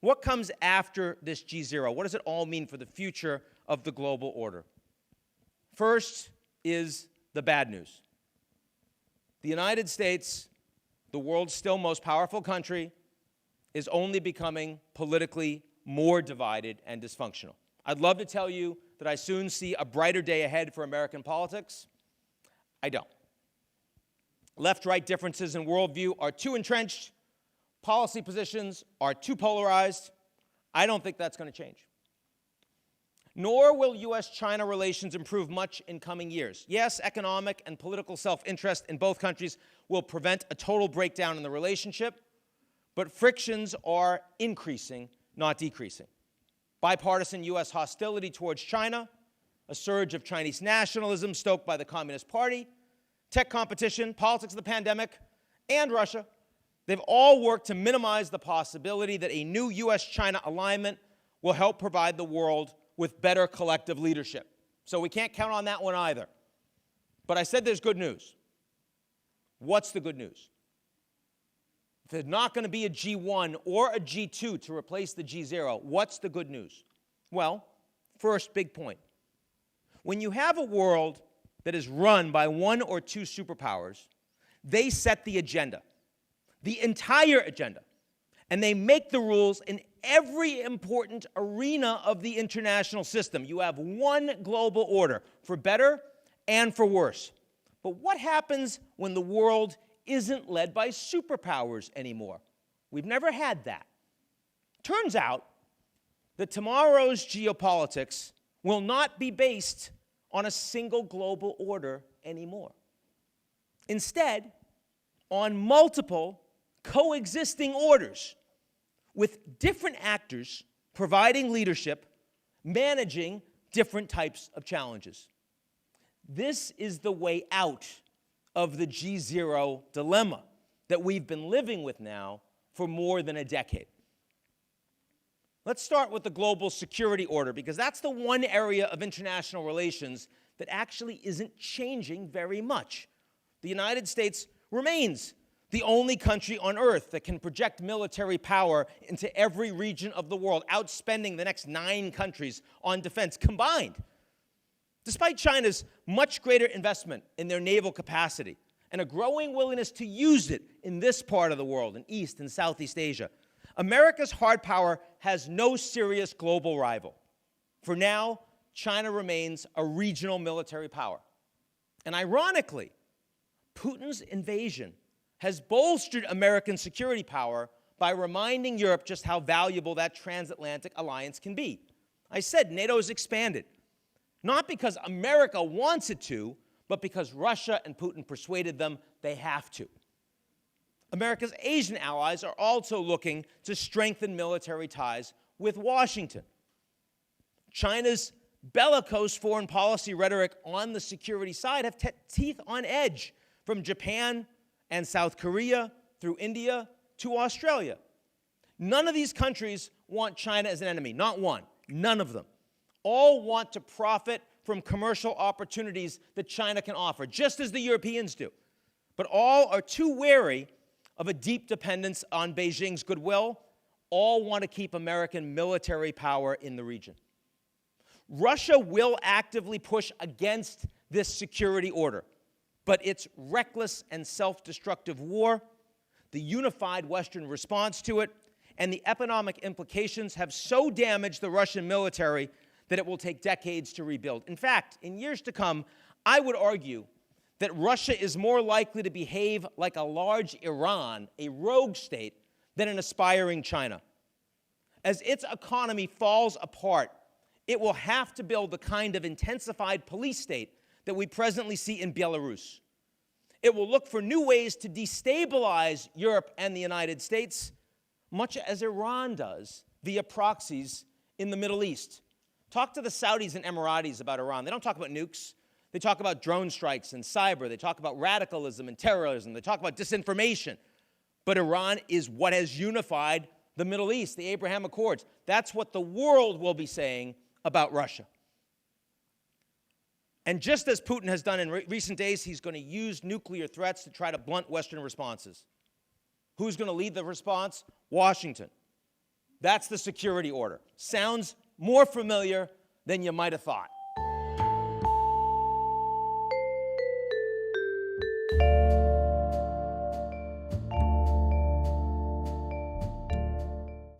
What comes after this G0? What does it all mean for the future of the global order? First is the bad news. The United States, the world's still most powerful country, is only becoming politically more divided and dysfunctional. I'd love to tell you that I soon see a brighter day ahead for American politics. I don't. Left-right differences in worldview are too entrenched. Policy positions are too polarized. I don't think that's going to change. Nor will U.S.-China relations improve much in coming years. Yes, economic and political self-interest in both countries will prevent a total breakdown in the relationship, but frictions are increasing, not decreasing. Bipartisan U.S. hostility towards China, a surge of Chinese nationalism stoked by the Communist Party, tech competition, politics of the pandemic, and Russia, they've all worked to minimize the possibility that a new U.S.-China alignment will help provide the world with better collective leadership. So we can't count on that one either. But I said there's good news. What's the good news? If there's not going to be a G1 or a G2 to replace the G0, what's the good news? Well, first big point. When you have a world that is run by one or two superpowers, they set the agenda, the entire agenda, and they make the rules in every important arena of the international system. You have one global order, for better and for worse. But what happens when the world isn't led by superpowers anymore? We've never had that. Turns out that tomorrow's geopolitics will not be based on a single global order anymore. Instead, on multiple coexisting orders with different actors providing leadership, managing different types of challenges. This is the way out of the G0 dilemma that we've been living with now for more than a decade. Let's start with the global security order, because that's the one area of international relations that actually isn't changing very much. The United States remains the only country on earth that can project military power into every region of the world, outspending the next 9 countries on defense combined. Despite China's much greater investment in their naval capacity and a growing willingness to use it in this part of the world, in East and Southeast Asia, America's hard power has no serious global rival. For now, China remains a regional military power. And ironically, Putin's invasion has bolstered American security power by reminding Europe just how valuable that transatlantic alliance can be. I said NATO has expanded, not because America wants it to, but because Russia and Putin persuaded them they have to. America's Asian allies are also looking to strengthen military ties with Washington. China's bellicose foreign policy rhetoric on the security side have teeth on edge, from Japan and South Korea through India to Australia. None of these countries want China as an enemy, not one, none of them. All want to profit from commercial opportunities that China can offer, just as the Europeans do. But all are too wary of a deep dependence on Beijing's goodwill. All want to keep American military power in the region. Russia will actively push against this security order, but its reckless and self-destructive war, the unified Western response to it, and the economic implications have so damaged the Russian military that it will take decades to rebuild. In fact, in years to come, I would argue that Russia is more likely to behave like a large Iran, a rogue state, than an aspiring China. As its economy falls apart, it will have to build the kind of intensified police state that we presently see in Belarus. It will look for new ways to destabilize Europe and the United States, much as Iran does via proxies in the Middle East. Talk to the Saudis and Emiratis about Iran. They don't talk about nukes. They talk about drone strikes and cyber. They talk about radicalism and terrorism. They talk about disinformation. But Iran is what has unified the Middle East, the Abraham Accords. That's what the world will be saying about Russia. And just as Putin has done in recent days, he's going to use nuclear threats to try to blunt Western responses. Who's going to lead the response? Washington. That's the security order. Sounds more familiar than you might have thought.